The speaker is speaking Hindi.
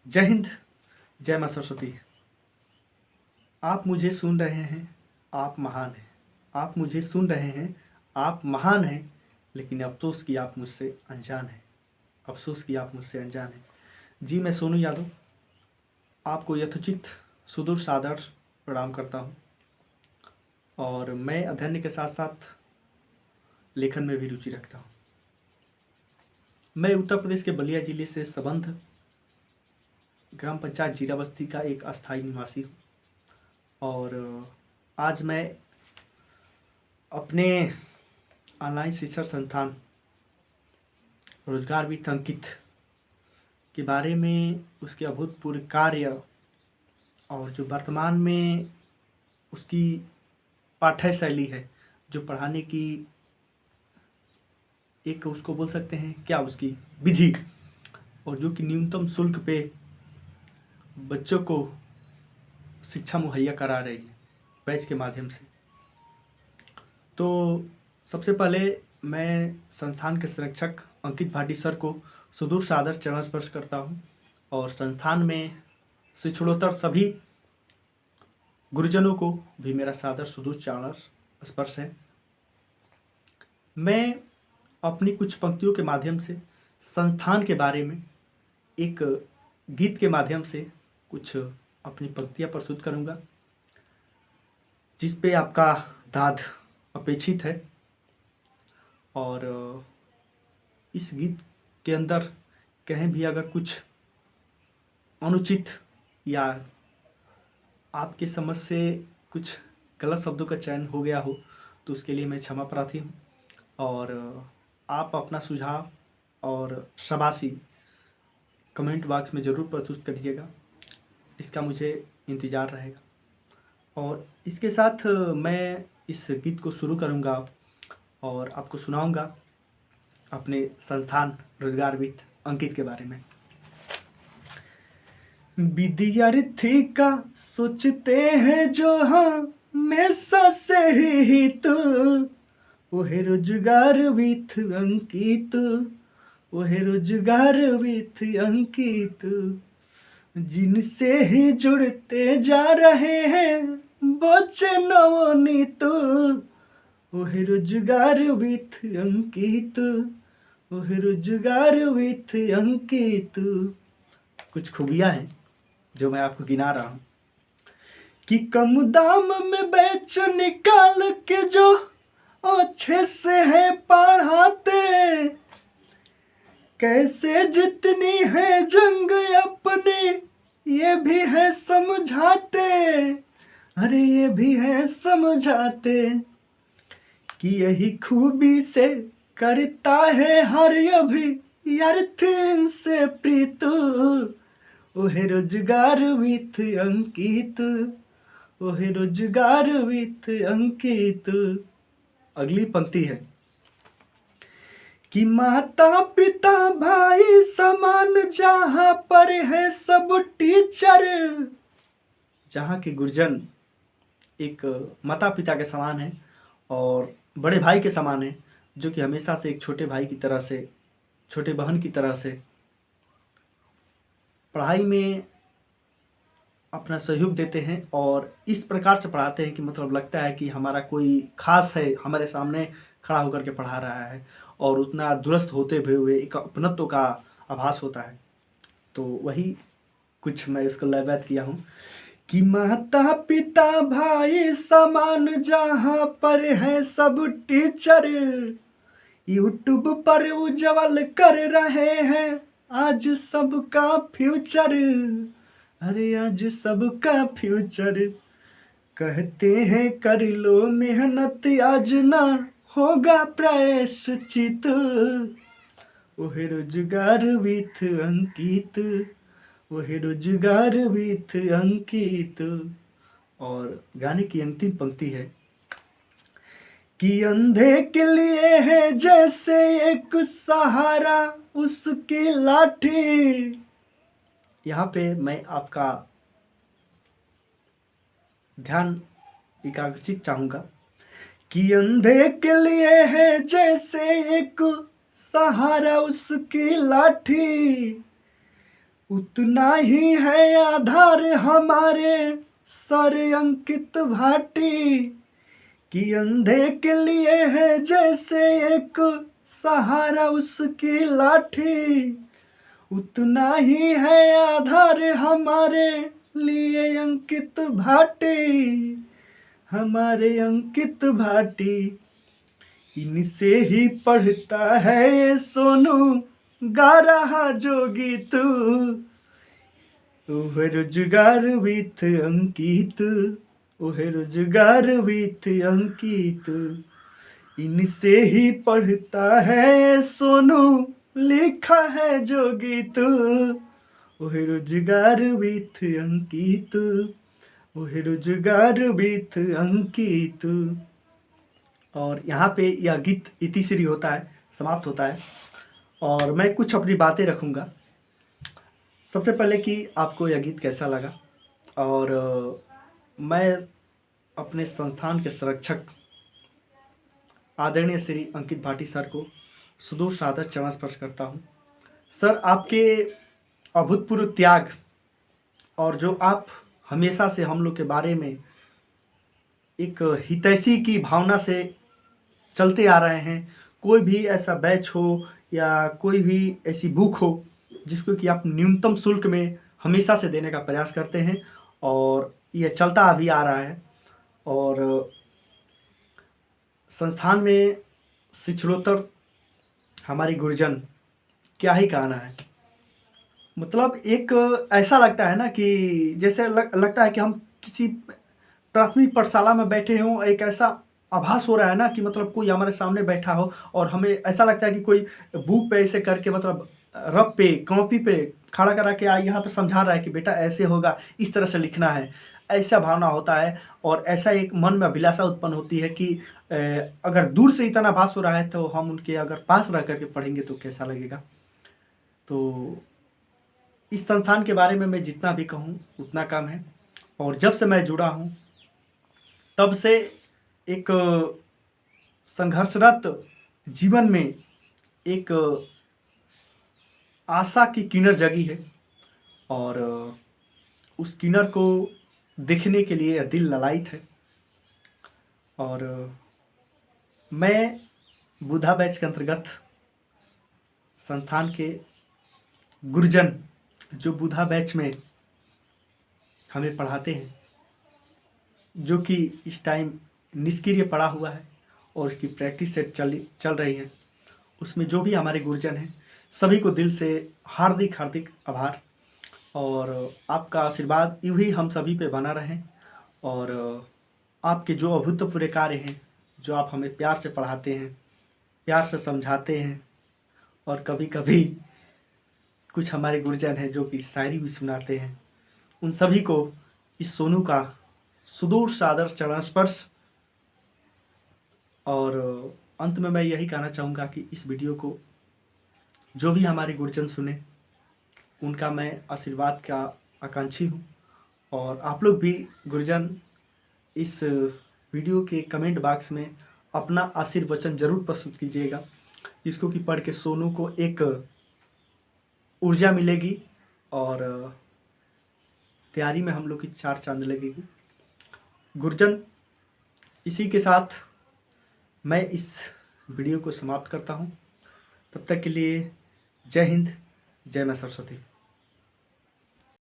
जय हिंद, जय माँ सरस्वती। आप मुझे सुन रहे हैं, आप महान हैं। आप मुझे सुन रहे हैं, आप महान हैं। लेकिन अफ़सोस कि आप मुझसे अनजान हैं। अफ़सोस कि आप मुझसे अनजान हैं। जी, मैं सोनू यादव आपको यथोचित सुदूर सादर प्रणाम करता हूँ। और मैं अध्ययन के साथ साथ लेखन में भी रुचि रखता हूँ। मैं उत्तर प्रदेश के बलिया जिले से संबंध ग्राम पंचायत जीरा बस्ती का एक अस्थायी निवासी हूँ। और आज मैं अपने ऑनलाइन शिक्षण संस्थान रोजगार विथ अंकित के बारे में, उसके अभूतपूर्व कार्य और जो वर्तमान में उसकी पाठ्य शैली है, जो पढ़ाने की एक उसको बोल सकते हैं क्या, उसकी विधि, और जो कि न्यूनतम शुल्क पे बच्चों को शिक्षा मुहैया करा रही है बैच के माध्यम से। तो सबसे पहले मैं संस्थान के संरक्षक अंकित भाटी सर को सुदूर सादर चरण स्पर्श करता हूँ। और संस्थान में शिक्षणोत्तर सभी गुरुजनों को भी मेरा सादर सुदूर चरण स्पर्श है। मैं अपनी कुछ पंक्तियों के माध्यम से संस्थान के बारे में एक गीत के माध्यम से कुछ अपनी पंक्तियाँ प्रस्तुत करूँगा, जिस पे आपका दाद अपेक्षित है। और इस गीत के अंदर कहीं भी अगर कुछ अनुचित या आपके समझ से कुछ गलत शब्दों का चयन हो गया हो तो उसके लिए मैं क्षमा प्रार्थी हूँ। और आप अपना सुझाव और शाबाशी कमेंट बॉक्स में ज़रूर प्रस्तुत करिएगा, इसका मुझे इंतज़ार रहेगा। और इसके साथ मैं इस गीत को शुरू करूँगा और आपको सुनाऊँगा अपने संस्थान रोजगार विथ अंकित के बारे में। विद्यार्थी का सोचते हैं जो हमेशा से ही तो, वह रोजगार विथ अंकित, वह रोजगार विथ अंकित, जिनसे ही जुड़ते जा रहे हैं बच्चे नवनीत, वह रोजगार विथ अंकित, वह रोजगार विथ अंकित। कुछ खूबियाँ हैं जो मैं आपको गिना रहा हूँ कि कम दाम में बेच निकाल के जो अच्छे से है पढ़ाते, कैसे जितनी है जंग अपनी ये भी है समझाते, अरे ये भी है समझाते कि यही खूबी से करता है हर अभी से प्रीत, वह रोजगार विथ अंकित, वह रोजगार विथ अंकित। अगली पंक्ति है कि माता पिता भाई समान जहाँ पर है सब टीचर, जहाँ के गुरुजन एक माता पिता के समान है और बड़े भाई के समान है, जो कि हमेशा से एक छोटे भाई की तरह से, छोटे बहन की तरह से पढ़ाई में अपना सहयोग देते हैं और इस प्रकार से पढ़ाते हैं कि मतलब लगता है कि हमारा कोई खास है हमारे सामने खड़ा होकर के पढ़ा रहा है, और उतना दुरुस्त होते हुए एक अपनत्व का आभास होता है। तो वही कुछ मैं इसको लयबद्ध किया हूँ कि माता पिता भाई समान जहाँ पर है सब टीचर, यूट्यूब पर उज्जवल कर रहे हैं आज सबका फ्यूचर, अरे आज सबका फ्यूचर। कहते हैं कर लो मेहनत आज ना होगा प्रायश्चित, वह रोजगार विथ अंकित, वह रोजगार विथ अंकित। और गाने की अंतिम पंक्ति है कि अंधे के लिए है जैसे एक सहारा उसकी लाठी। यहाँ पे मैं आपका ध्यान एकाग्रचित चाहूँगा कि अंधे के लिए है जैसे एक सहारा उसकी लाठी, उतना ही है आधार हमारे सर अंकित भाटी, कि अंधे के लिए है जैसे एक सहारा उसकी लाठी। उतना ही है आधार हमारे लिए अंकित भाटी, हमारे अंकित भाटी। इनसे ही पढ़ता है ये सोनू, गा रहा जो गीत। ओह रोजगार विथ अंकित, ओह रोजगार विथ अंकित। इनसे ही पढ़ता है ये सोनू, लिखा है जो गीत। ओह रोजगार विथ अंकित, ओह रोजगार विथ अंकित। और यहाँ पे यह गीत इतिश्री होता है, समाप्त होता है। और मैं कुछ अपनी बातें रखूँगा। सबसे पहले कि आपको यह गीत कैसा लगा, और मैं अपने संस्थान के संरक्षक आदरणीय श्री अंकित भाटी सर को सुदूर सादर चरण स्पर्श करता हूँ। सर, आपके अभूतपूर्व त्याग और जो आप हमेशा से हम लोग के बारे में एक हितैषी की भावना से चलते आ रहे हैं, कोई भी ऐसा बैच हो या कोई भी ऐसी बुक हो जिसको कि आप न्यूनतम शुल्क में हमेशा से देने का प्रयास करते हैं, और यह चलता अभी आ रहा है। और संस्थान में शिक्षणोत्तर हमारी गुरुजन, क्या ही कहना है। मतलब एक ऐसा लगता है ना कि जैसे लगता है कि हम किसी प्राथमिक पाठशाला में बैठे हों। एक ऐसा आभास हो रहा है ना कि मतलब कोई हमारे सामने बैठा हो और हमें ऐसा लगता है कि कोई बुक पे ऐसे करके, मतलब रब पे, कॉपी पे खड़ा करा के यहाँ पे समझा रहा है कि बेटा ऐसे होगा, इस तरह से लिखना है। ऐसा भावना होता है, और ऐसा एक मन में अभिलाषा उत्पन्न होती है कि अगर दूर से इतना आभास हो रहा है तो हम उनके अगर पास रह करके पढ़ेंगे तो कैसा लगेगा। तो इस संस्थान के बारे में मैं जितना भी कहूँ उतना कम है। और जब से मैं जुड़ा हूँ तब से एक संघर्षरत जीवन में एक आशा की किरणें जगी है, और उस किरणें को देखने के लिए दिल ललायित है। और मैं बुधा बैच के अंतर्गत संस्थान के गुरुजन जो बुधा बैच में हमें पढ़ाते हैं, जो कि इस टाइम निष्क्रिय पड़ा हुआ है और इसकी प्रैक्टिस से चल रही है, उसमें जो भी हमारे गुरुजन हैं सभी को दिल से हार्दिक हार्दिक आभार। और आपका आशीर्वाद यूँ ही हम सभी पे बना रहे। और आपके जो अभूतपूर्व कार्य हैं, जो आप हमें प्यार से पढ़ाते हैं, प्यार से समझाते हैं, और कभी कभी कुछ हमारे गुरुजन हैं जो कि शायरी भी सुनाते हैं, उन सभी को इस सोनू का सुदूर सादर चरण स्पर्श। और अंत में मैं यही कहना चाहूँगा कि इस वीडियो को जो भी हमारे गुरुजन सुने, उनका मैं आशीर्वाद का आकांक्षी हूँ। और आप लोग भी गुरुजन इस वीडियो के कमेंट बॉक्स में अपना आशीर्वचन जरूर प्रस्तुत कीजिएगा, जिसको कि पढ़ के सोनू को एक ऊर्जा मिलेगी और तैयारी में हम लोग की चार चांद लगेगी। गुरुजन, इसी के साथ मैं इस वीडियो को समाप्त करता हूँ। तब तक के लिए जय हिंद, जय मां सरस्वती।